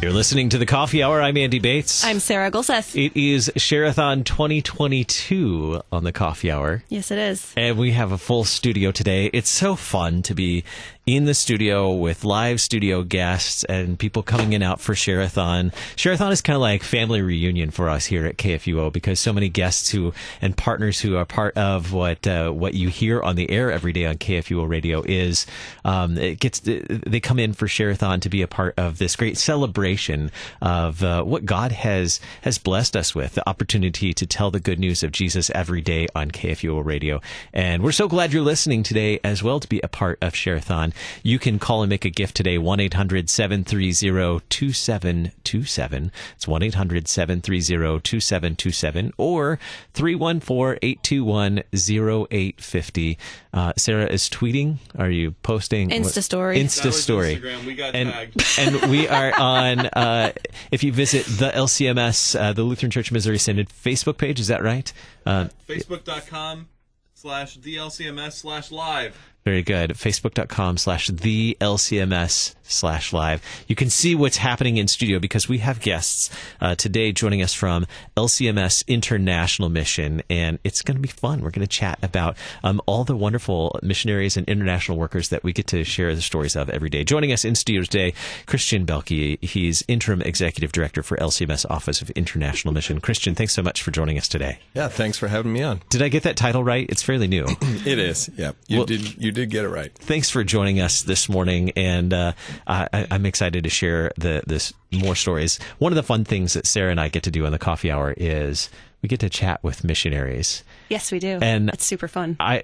You're listening to the Coffee Hour. I'm Andy Bates. I'm Sarah Gonzalez. It is Sharathon 2022 on the Coffee Hour. Yes, it is. And we have a full studio today. It's so fun to be in the studio with live studio guests and people coming in out for Sharathon. Sharathon is kind of like family reunion for us here at KFUO because so many guests and partners who are part of what you hear on the air every day on KFUO radio is they come in for Sharathon to be a part of this great celebration of what God has blessed us with, the opportunity to tell the good news of Jesus every day on KFUO radio. And we're so glad you're listening today as well to be a part of Sharathon. You can call and make a gift today, 1-800-730-2727. It's 1-800-730-2727 or 314-821-0850. Sarah is tweeting. Are you posting? Insta story. Insta story. Instagram. We got tagged. And we are on, if you visit the LCMS, the Lutheran Church Missouri Synod Facebook page, is that right? Facebook.com/TheLCMS/live. Very good. Facebook.com/TheLCMS/live. You can see what's happening in studio because we have guests today joining us from LCMS International Mission, and it's going to be fun. We're going to chat about all the wonderful missionaries and international workers that we get to share the stories of every day. Joining us in studio today, Krista Boehlke. He's Interim Executive Director for LCMS Office of International Mission. Christian, thanks so much for joining us today. Yeah, thanks for having me on. Did I get that title right? It's fairly new. It is, yeah. You did get it right. Thanks for joining us this morning, and I'm excited to share this more stories. One of the fun things that Sarah and I get to do on the Coffee Hour is we get to chat with missionaries. Yes, we do. And it's super fun. I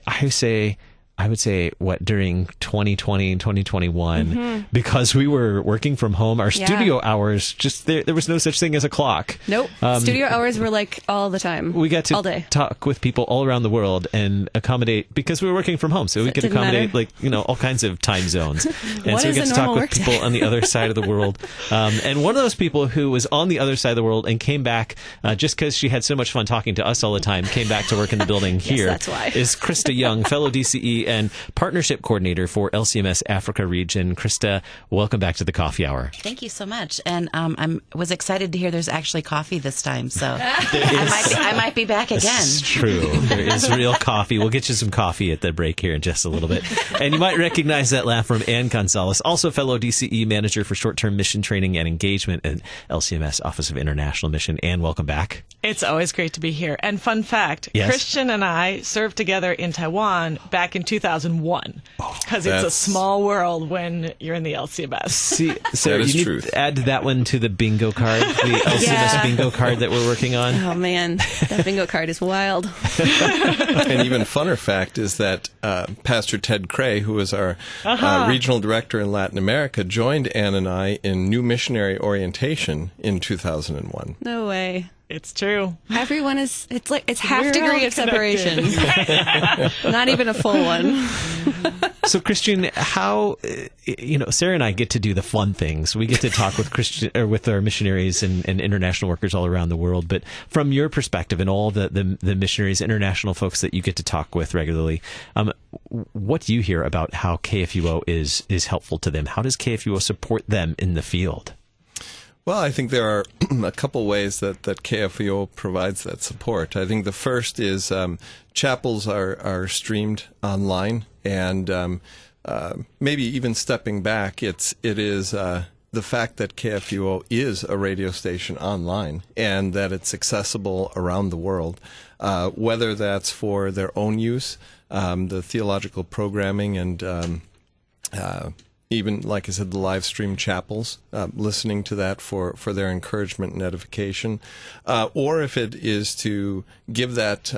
would say during 2020 and 2021, because we were working from home, our studio hours, there was no such thing as a clock. Nope. Studio hours were like all the time. We got to all day. Talk with people all around the world and accommodate, because we were working from home, so we could accommodate all kinds of time zones. And so we got to talk with people on the other side of the world. And one of those people who was on the other side of the world and came back just because she had so much fun talking to us all the time, came back to work in the building here. Yes, that's why. Is Krista Young, fellow DCE and Partnership Coordinator for LCMS Africa Region. Krista, welcome back to the Coffee Hour. Thank you so much. And I was excited to hear there's actually coffee this time, so I might be back again. It's true. There is real coffee. We'll get you some coffee at the break here in just a little bit. And you might recognize that laugh from Ann Gonzalez, also fellow DCE Manager for Short-Term Mission Training and Engagement at LCMS Office of International Mission. Ann, welcome back. It's always great to be here. And fun fact, yes? Christian and I served together in Taiwan back in 2001. Because it's a small world when you're in the LCMS. See, Sarah, you need to add that one to the bingo card, the LCMS bingo card that we're working on. Oh, man. That bingo card is wild. An even funner fact is that Pastor Ted Cray, who was our regional director in Latin America, joined Ann and I in New Missionary Orientation in 2001. No way. It's true. Everyone is, it's half degree of separation. Not even a full one. So, Christian, how, Sarah and I get to do the fun things. We get to talk with our missionaries and international workers all around the world. But from your perspective and all the missionaries, international folks that you get to talk with regularly, what do you hear about how KFUO is helpful to them? How does KFUO support them in the field? Well, I think there are a couple ways that KFUO provides that support. I think the first is chapels are streamed online, and maybe even stepping back, it is the fact that KFUO is a radio station online and that it's accessible around the world, whether that's for their own use, the theological programming, and even, like I said, the live stream chapels, listening to that for their encouragement and edification, or if it is to give that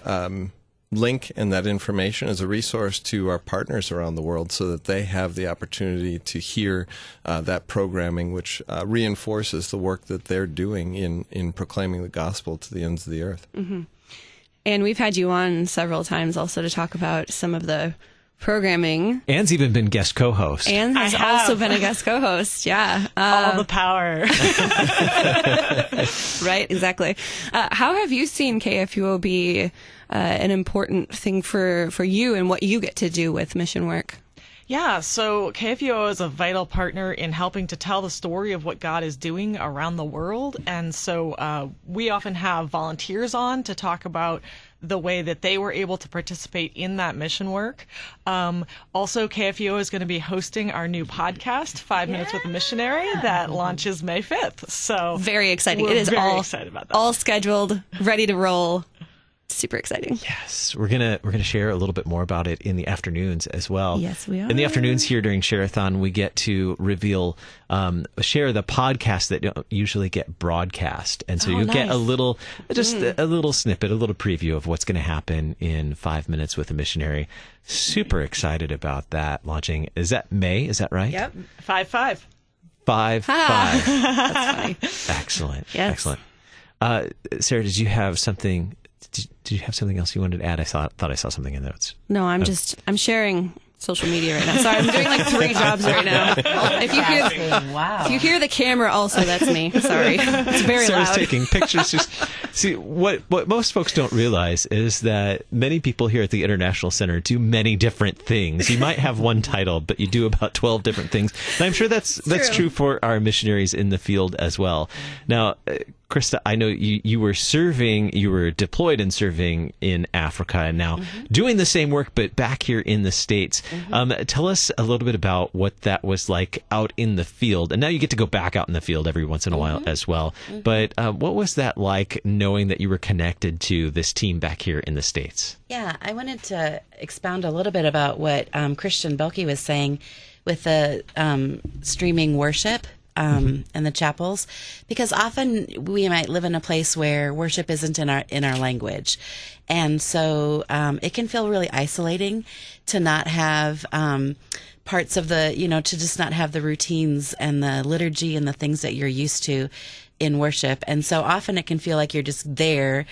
link and that information as a resource to our partners around the world so that they have the opportunity to hear that programming, which reinforces the work that they're doing in proclaiming the gospel to the ends of the earth. Mm-hmm. And we've had you on several times also to talk about some of the programming. Ann's even been guest co-host. Ann has also been a guest co-host, yeah. All the power. Right, exactly. How have you seen KFUO be an important thing for you and what you get to do with mission work? Yeah, so KFUO is a vital partner in helping to tell the story of what God is doing around the world. And so we often have volunteers on to talk about the way that they were able to participate in that mission work. Also, KFUO is going to be hosting our new podcast, 5 Minutes with a Missionary, that launches May 5th. So Very exciting. We're It is very excited about that. all scheduled, ready to roll. Super exciting. Yes, we're gonna share a little bit more about it in the afternoons as well. Yes, we are. In the afternoons here during Sharathon, we get to reveal, share the podcasts that don't usually get broadcast, and so you'll get a little, just a little snippet, a little preview of what's going to happen in 5 Minutes with a Missionary. Super excited about that launching. Is that May? Is that right? Yep, 5-5. 5-5. That's funny. Excellent. Yes. Excellent. Sarah, did you have something? Did you have something else you wanted to add? I thought I saw something in the notes. No, I'm sharing social media right now. Sorry, I'm doing like 3 jobs right now. If you hear the camera, also that's me. Sorry, it's very Sarah's loud. taking pictures. Just see what most folks don't realize is that many people here at the International Center do many different things. You might have one title, but you do about 12 different things. And I'm sure that's true for our missionaries in the field as well. Now, Krista, I know you were deployed and serving in Africa, and now doing the same work, but back here in the States. Tell us a little bit about what that was like out in the field. And now you get to go back out in the field every once in a while as well. But what was that like, knowing that you were connected to this team back here in the States? Yeah, I wanted to expound a little bit about what Christian Boehlke was saying with the streaming worship. And the chapels, because often we might live in a place where worship isn't in our language, and so it can feel really isolating to not have parts of the, to just not have the routines and the liturgy and the things that you're used to in worship, and so often it can feel like you're just there.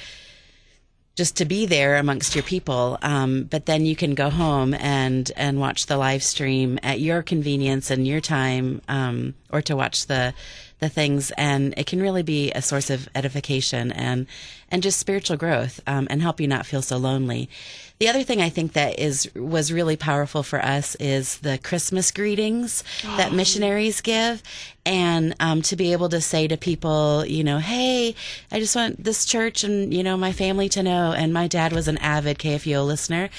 Just to be there amongst your people, but then you can go home and watch the live stream at your convenience and your time, or to watch the things, and it can really be a source of edification and just spiritual growth, and help you not feel so lonely. The other thing I think that was really powerful for us is the Christmas greetings that missionaries give, and to be able to say to people, hey, I just want this church and my family to know. And my dad was an avid KFUO listener,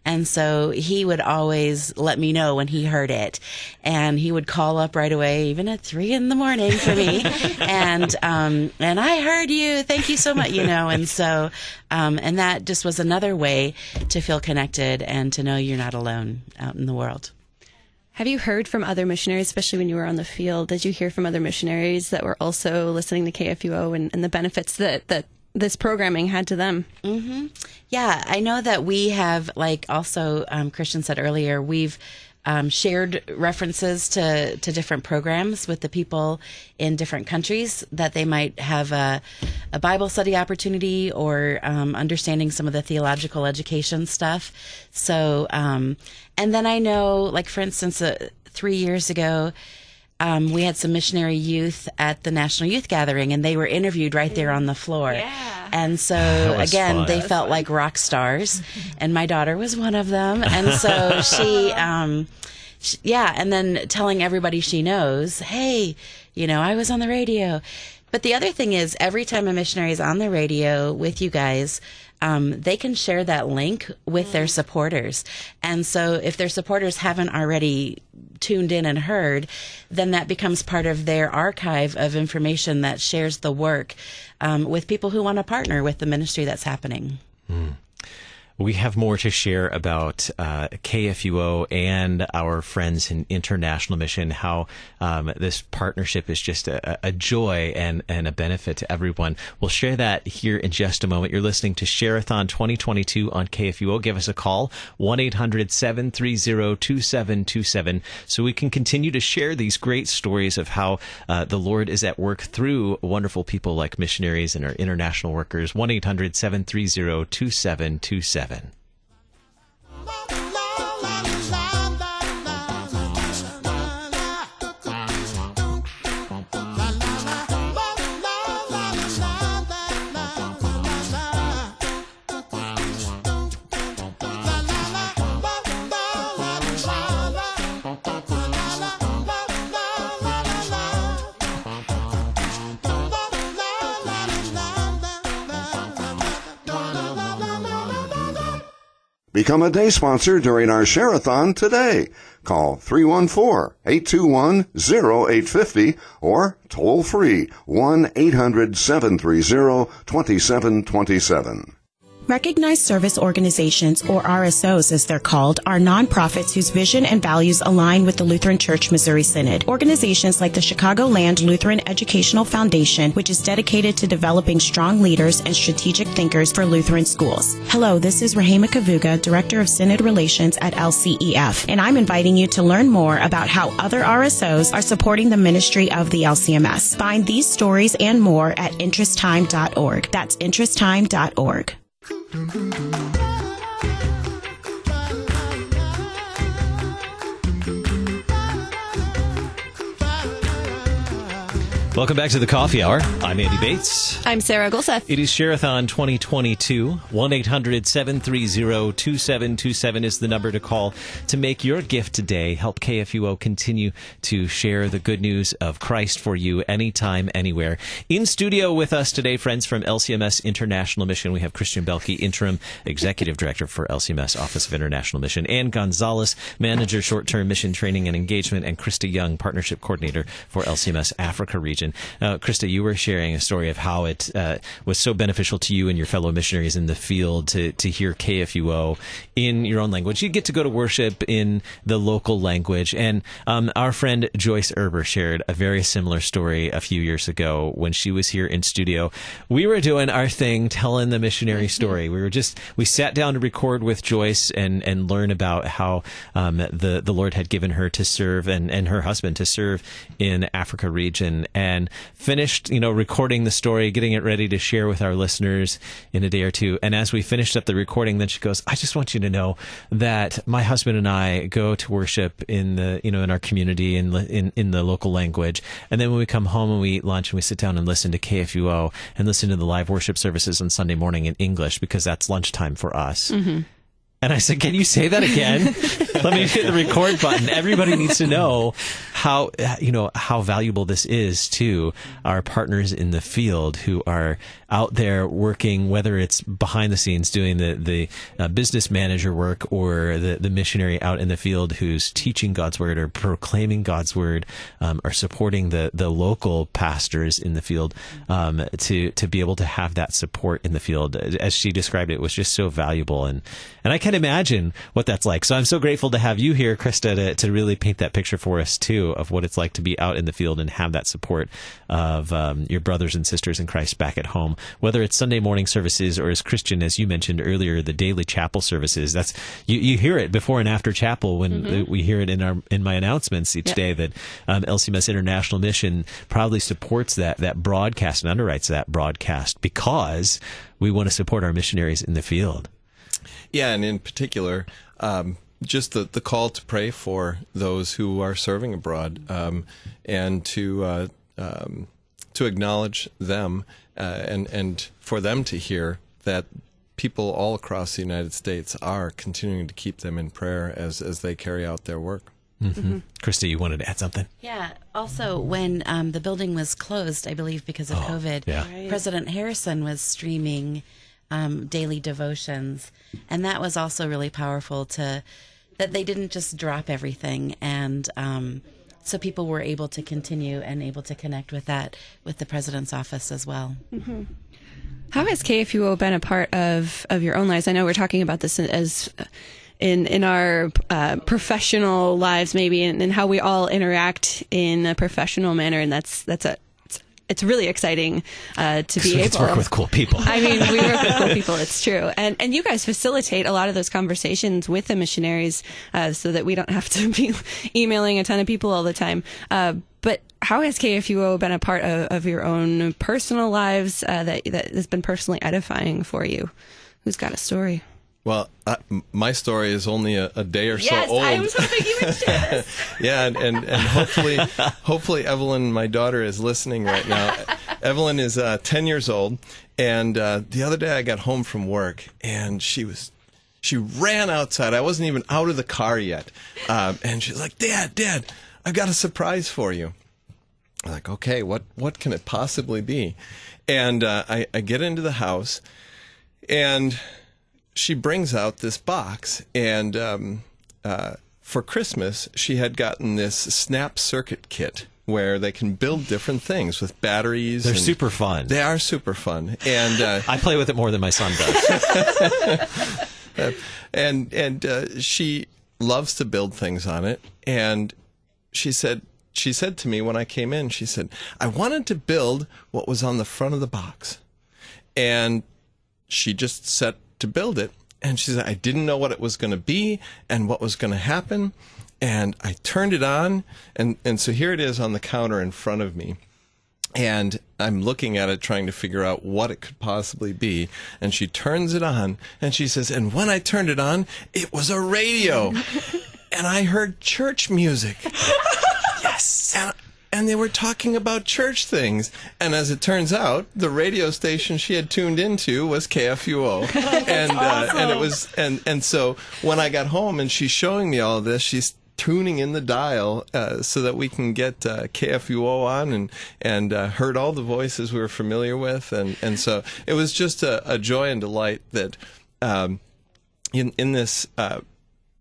and so he would always let me know when he heard it, and he would call up right away, even at 3 a.m. for me, and I heard you, thank you so much, and so and that just was another way to feel connected and to know you're not alone out in the world. Have you heard from other missionaries, especially when you were on the field? Did you hear from other missionaries that were also listening to KFUO and the benefits that this programming had to them? Mm-hmm. Yeah, I know that we have, also Christian said earlier, we've shared references to different programs with the people in different countries that they might have a Bible study opportunity or understanding some of the theological education stuff. So, and then I know, for instance, 3 years ago, we had some missionary youth at the National Youth Gathering, and they were interviewed right there on the floor. Yeah. And so, again, fun. They felt like rock stars, and my daughter was one of them. And so she, and then telling everybody she knows, hey, I was on the radio. But the other thing is, every time a missionary is on the radio with you guys, they can share that link with their supporters. And so if their supporters haven't already tuned in and heard, then that becomes part of their archive of information that shares the work with people who want to partner with the ministry that's happening. We have more to share about KFUO and our friends in International Mission, how this partnership is just a joy and a benefit to everyone. We'll share that here in just a moment. You're listening to Sharathon 2022 on KFUO. Give us a call, 1-800-730-2727, so we can continue to share these great stories of how the Lord is at work through wonderful people like missionaries and our international workers. 1-800-730-2727. Become a day sponsor during our Sharathon today. Call 314-821-0850 or toll free 1-800-730-2727. Recognized Service Organizations, or RSOs as they're called, are nonprofits whose vision and values align with the Lutheran Church Missouri Synod. Organizations like the Chicagoland Lutheran Educational Foundation, which is dedicated to developing strong leaders and strategic thinkers for Lutheran schools. Hello, this is Rahema Kavuga, Director of Synod Relations at LCEF, and I'm inviting you to learn more about how other RSOs are supporting the ministry of the LCMS. Find these stories and more at interesttime.org. That's interesttime.org. Welcome back to the Coffee Hour. I'm Andy Bates. I'm Sarah Gulseth. It is Sharathon 2022. 1-800-730-2727 is the number to call to make your gift today. Help KFUO continue to share the good news of Christ for you anytime, anywhere. In studio with us today, friends from LCMS International Mission, we have Krista Boehlke, Interim Executive Director for LCMS Office of International Mission, and Gonzalez, Manager Short-Term Mission Training and Engagement, and Krista Young, Partnership Coordinator for LCMS Africa Region. Krista, you were sharing a story of how it was so beneficial to you and your fellow missionaries in the field to hear KFUO in your own language. You get to go to worship in the local language. And our friend Joyce Erber shared a very similar story a few years ago when she was here in studio. We were doing our thing, telling the missionary story. We sat down to record with Joyce and learn about how the Lord had given her to serve and her husband to serve in Africa region, and finished, recording the story, getting it ready to share with our listeners in a day or two. And as we finished up the recording, then she goes, I just want you to know that my husband and I go to worship in in our community in the local language. And then when we come home and we eat lunch and we sit down and listen to KFUO and listen to the live worship services on Sunday morning in English, because that's lunchtime for us. Mm-hmm. And I said, can you say that again? Let me hit the record button. Everybody needs to know how valuable this is to our partners in the field who are out there working, whether it's behind the scenes doing the business manager work, or the missionary out in the field who's teaching God's word or proclaiming God's word, or supporting the local pastors in the field, to be able to have that support in the field. As she described it, was just so valuable. And I can't imagine what that's like. So I'm so grateful to have you here, Krista, to really paint that picture for us, too, of what it's like to be out in the field and have that support of your brothers and sisters in Christ back at home, whether it's Sunday morning services or, as Christian, as you mentioned earlier, the daily chapel services. That's you hear it before and after chapel when we hear it in my announcements each day that LCMS International Mission proudly supports that broadcast and underwrites that broadcast because we want to support our missionaries in the field. Yeah, and in particular, just the call to pray for those who are serving abroad, and to acknowledge them, and for them to hear that people all across the United States are continuing to keep them in prayer as they carry out their work. Mm-hmm. Krista, you wanted to add something? Yeah. Also, when the building was closed, I believe because of COVID, Right. President Harrison was streaming daily devotions, and that was also really powerful that they didn't just drop everything, and so people were able to continue and able to connect with the president's office as well. Mm-hmm. How has KFUO been a part of your own lives? I know we're talking about this as in our professional lives, maybe, and how we all interact in a professional manner, and it's really exciting to be able to work with cool people. I mean, we work with cool people. It's true, and you guys facilitate a lot of those conversations with the missionaries, so that we don't have to be emailing a ton of people all the time. But how has KFUO been a part of your own personal lives that has been personally edifying for you? Who's got a story? Well, my story is only a day or so old. Yes, I was hoping you would share this. Yeah, and hopefully Evelyn, my daughter, is listening right now. Evelyn is 10 years old, and the other day I got home from work, and she ran outside. I wasn't even out of the car yet, and she's like, Dad, I've got a surprise for you. I'm like, okay, what can it possibly be? And I get into the house, and she brings out this box, and for Christmas, she had gotten this snap circuit kit where they can build different things with batteries. They're super fun. They are super fun. And I play with it more than my son does. and she loves to build things on it. And she said to me when I came in, she said, I wanted to build what was on the front of the box. And she just set to build it. And she said, I didn't know what it was going to be and what was going to happen. And I turned it on. And so here it is on the counter in front of me. And I'm looking at it, trying to figure out what it could possibly be. And she turns it on, and she says, and when I turned it on, it was a radio. And I heard church music. Yes. And they were talking about church things. And as it turns out, the radio station she had tuned into was KFUO. And awesome. And it was and so when I got home and she's showing me all of this, she's tuning in the dial so that we can get KFUO on and heard all the voices we were familiar with. And so it was just a joy and delight that in this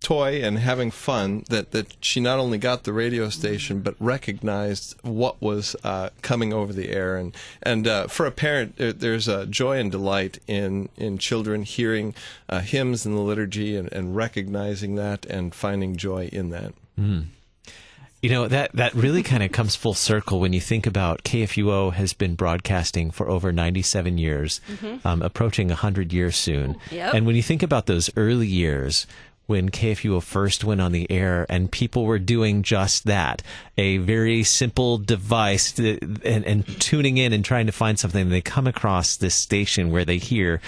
toy and having fun that she not only got the radio station but recognized what was coming over the air. And for a parent, there's a joy and delight in children hearing hymns in the liturgy and recognizing that and finding joy in that. Mm. You know, that really kind of comes full circle when you think about KFUO has been broadcasting for over 97 years, approaching 100 years soon. Yep. And when you think about those early years, when KFUO first went on the air and people were doing just that, a very simple device and tuning in and trying to find something, they come across this station where they hear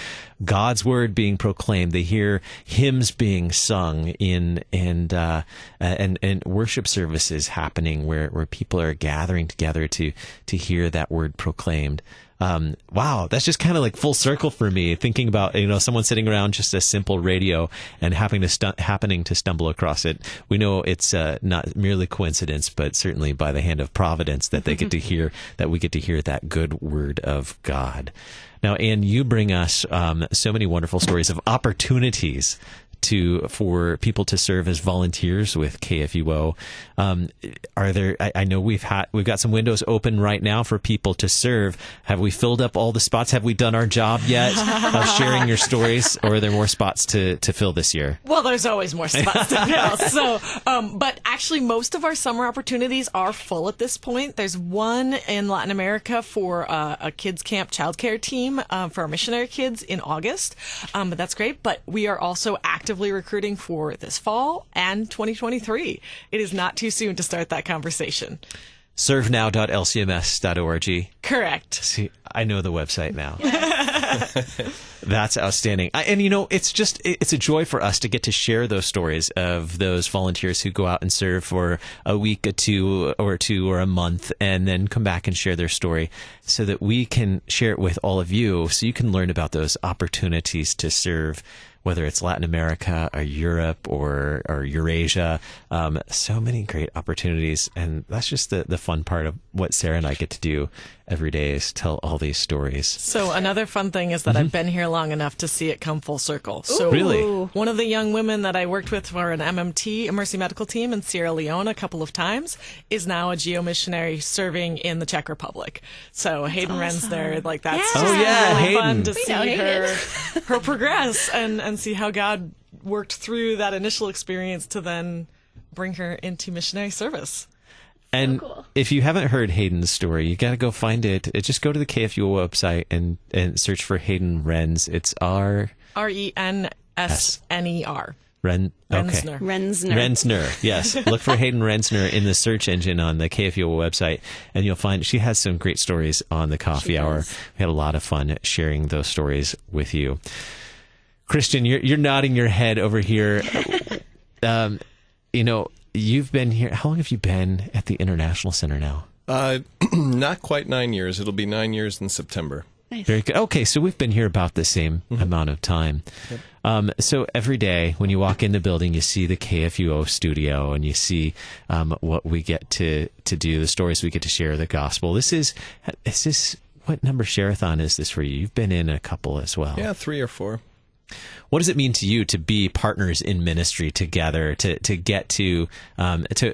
God's word being proclaimed, they hear hymns being sung and worship services happening where people are gathering together to hear that word proclaimed. Wow, that's just kind of like full circle for me, thinking about, someone sitting around just a simple radio and happening to stumble across it. We know it's not merely coincidence, but certainly by the hand of providence that they get to hear, that we get to hear that good word of God. Now, Anne, you bring us so many wonderful stories of opportunities for people to serve as volunteers with KFUO. Are there? I know we've got some windows open right now for people to serve. Have we filled up all the spots? Have we done our job yet of sharing your stories, or are there more spots to fill this year? Well, there's always more spots to fill. So, but actually, most of our summer opportunities are full at this point. There's one in Latin America for a kids camp childcare team for our missionary kids in August. But that's great. But we are also actively recruiting for this fall and 2023. It is not too soon to start that conversation. servenow.lcms.org. Correct. See, I know the website now. That's outstanding. And it's a joy for us to get to share those stories of those volunteers who go out and serve for a week or two or a month and then come back and share their story so that we can share it with all of you so you can learn about those opportunities to serve, whether it's Latin America or Europe or Eurasia. So many great opportunities. And that's just the fun part of what Sarah and I get to do every day is tell all these stories. So another fun thing is that I've been here long enough to see it come full circle. So really? One of the young women that I worked with for an MMT, Mercy Medical Team in Sierra Leone a couple of times, is now a geo missionary serving in the Czech Republic. So Hayden Wren's there. Like that's Yeah. just Oh, yeah, really Hayden. fun to We know see Hayden. her progress and see how God worked through that initial experience to then bring her into missionary service. And cool. if you haven't heard Hayden's story, you got to go find it. Just go to the KFUO website and search for Hayden Wren's. It's Rensner. Ren. Okay. Rensner. Rensner. Yes. Look for Hayden Rensner in the search engine on the KFUO website, and you'll find she has some great stories on the coffee hour. We had a lot of fun sharing those stories with you. Christian, you're nodding your head over here. You've been here. How long have you been at the International Center now? Not quite 9 years. It'll be 9 years in September. Nice. Very good. Okay, so we've been here about the same amount of time. Yep. So every day when you walk in the building, you see the KFUO studio and you see what we get to do, the stories we get to share, the gospel. This is what number Sharathon is this for you? You've been in a couple as well. Yeah, 3 or 4. What does it mean to you to be partners in ministry together, to get to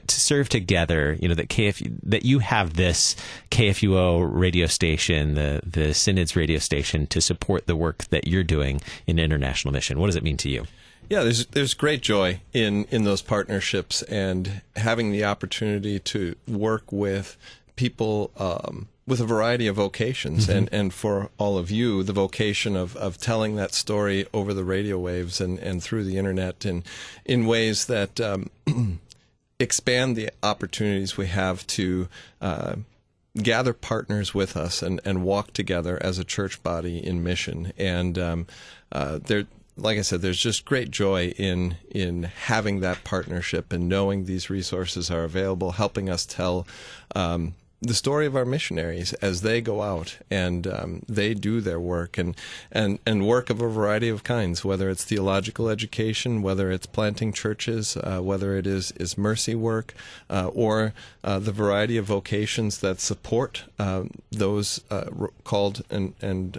serve together? You know, that you have this KFUO radio station, the Synod's radio station, to support the work that you're doing in international mission. What does it mean to you? Yeah, there's great joy in those partnerships, and having the opportunity to work with people with a variety of vocations, and for all of you, the vocation of telling that story over the radio waves and through the internet, and in ways that expand the opportunities we have to gather partners with us and walk together as a church body in mission. And like I said, there's just great joy in having that partnership and knowing these resources are available, helping us tell the story of our missionaries as they go out and they do their work and work of a variety of kinds, whether it's theological education, whether it's planting churches, whether it is mercy work, or the variety of vocations that support those called and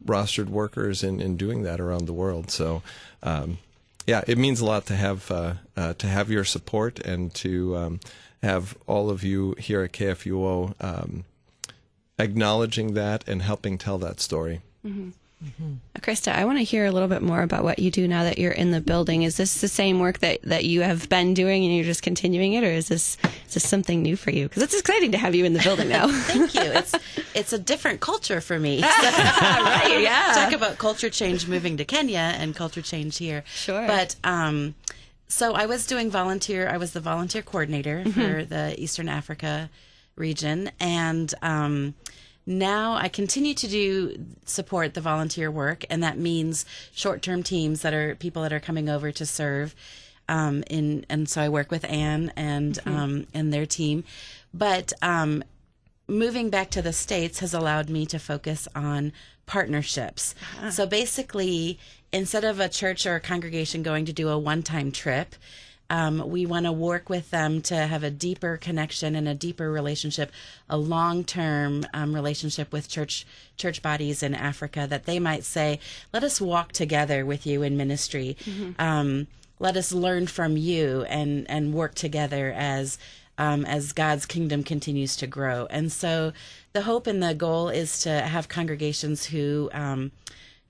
rostered workers in doing that around the world. So, yeah, it means a lot to have your support and to have all of you here at KFUO acknowledging that and helping tell that story. Mm-hmm. Mm-hmm. Krista, I want to hear a little bit more about what you do now that you're in the building. Is this the same work that you have been doing and you're just continuing it, or is this something new for you? Because it's exciting to have you in the building now. Thank you. It's a different culture for me. Right, yeah. Talk about culture change moving to Kenya and culture change here. Sure. But so I was doing I was the volunteer coordinator for the Eastern Africa region, and now I continue to support the volunteer work, and that means short-term teams that are people that are coming over to serve, and so I work with Anne and their team. But moving back to the States has allowed me to focus on partnerships. Uh-huh. So basically, instead of a church or a congregation going to do a one-time trip, we want to work with them to have a deeper connection and a deeper relationship, a long-term relationship with church bodies in Africa, that they might say, let us walk together with you in ministry. Mm-hmm. Let us learn from you and work together as God's kingdom continues to grow. And so the hope and the goal is to have congregations who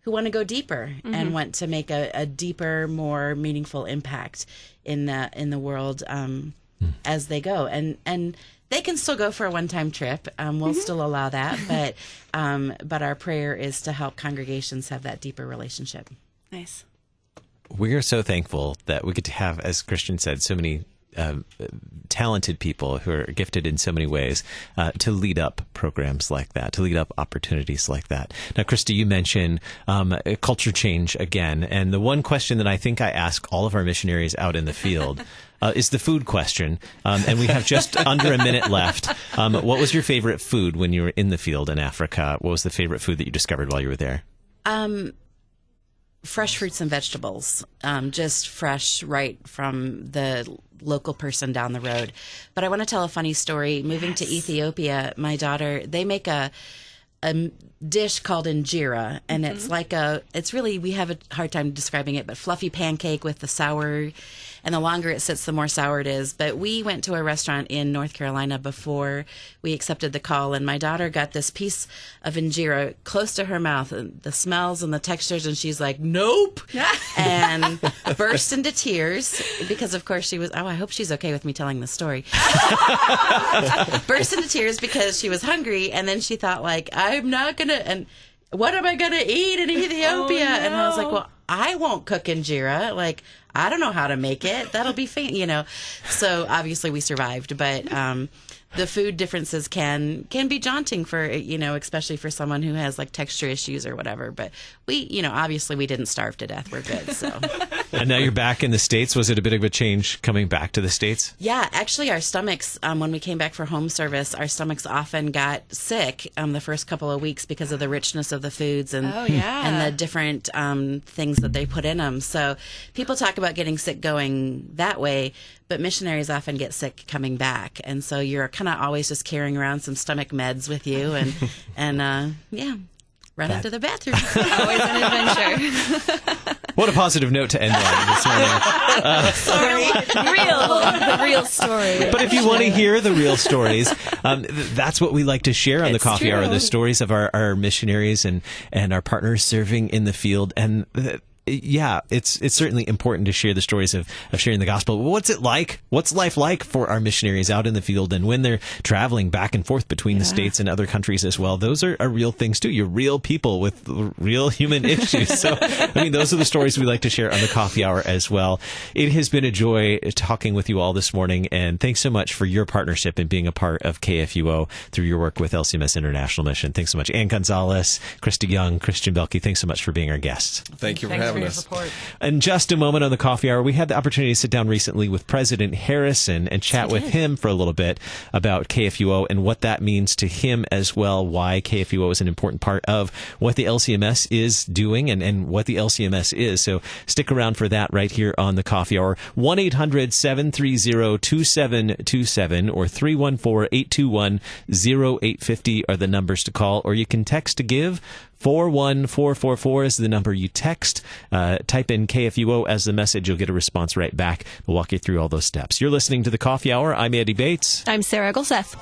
want to go deeper and want to make a deeper, more meaningful impact in the world as they go. And they can still go for a one-time trip. We'll still allow that, but our prayer is to help congregations have that deeper relationship. Nice. We are so thankful that we get to have, as Christian said, so many talented people who are gifted in so many ways to lead up programs like that, to lead up opportunities like that. Now, Krista, you mentioned culture change again, and the one question that I think I ask all of our missionaries out in the field is the food question, and we have just under a minute left. What was your favorite food when you were in the field in Africa? What was the favorite food that you discovered while you were there? Fresh fruits and vegetables, just fresh right from the local person down the road. But I want to tell a funny story. Moving to Ethiopia, my daughter, they make a dish called injera, and it's like it's really, we have a hard time describing it, but fluffy pancake with the sour, and the longer it sits, the more sour it is. But we went to a restaurant in North Carolina before we accepted the call, and my daughter got this piece of injera close to her mouth, and the smells and the textures, and she's like, nope, and burst into tears because, of course, she was, I hope she's okay with me telling this story. Burst into tears because she was hungry, and then she thought, like, I'm not going to, and what am I going to eat in Ethiopia? Oh, no. And I was like, well, I won't cook injera. Like, I don't know how to make it. That'll be So obviously we survived, but the food differences can be daunting for, especially for someone who has like texture issues or whatever. But we, obviously we didn't starve to death. We're good. So. And now you're back in the States. Was it a bit of a change coming back to the States? Yeah, actually our stomachs, when we came back for home service, our stomachs often got sick the first couple of weeks because of the richness of the foods and the different things that they put in them. So people talk about getting sick going that way, but missionaries often get sick coming back. And so you're kind of always just carrying around some stomach meds with you. And yeah. run into the bathroom. Always an adventure. What a positive note to end on this morning. The real story. But if you want to hear the real stories, that's what we like to share on the Coffee Hour, the stories of our missionaries and our partners serving in the field. And yeah, it's certainly important to share the stories of sharing the gospel. What's it like? What's life like for our missionaries out in the field and when they're traveling back and forth between the states and other countries as well? Those are real things too. You're real people with real human issues. So, I mean, those are the stories we like to share on the Coffee Hour as well. It has been a joy talking with you all this morning, and thanks so much for your partnership and being a part of KFUO through your work with LCMS International Mission. Thanks so much. Ann Gonzalez, Krista Young, Christian Boehlke, thanks so much for being our guests. Thank you for having us. Support. In just a moment on the Coffee Hour, we had the opportunity to sit down recently with President Harrison and chat with him for a little bit about KFUO and what that means to him as well, why KFUO is an important part of what the LCMS is doing and what the LCMS is. So stick around for that right here on the Coffee Hour. 1-800-730-2727 or 314-821-0850 are the numbers to call, or you can text to give. 41444 is the number you text. Type in KFUO as the message. You'll get a response right back. We'll walk you through all those steps. You're listening to the Coffee Hour. I'm Andy Bates. I'm Sarah Gonzalez.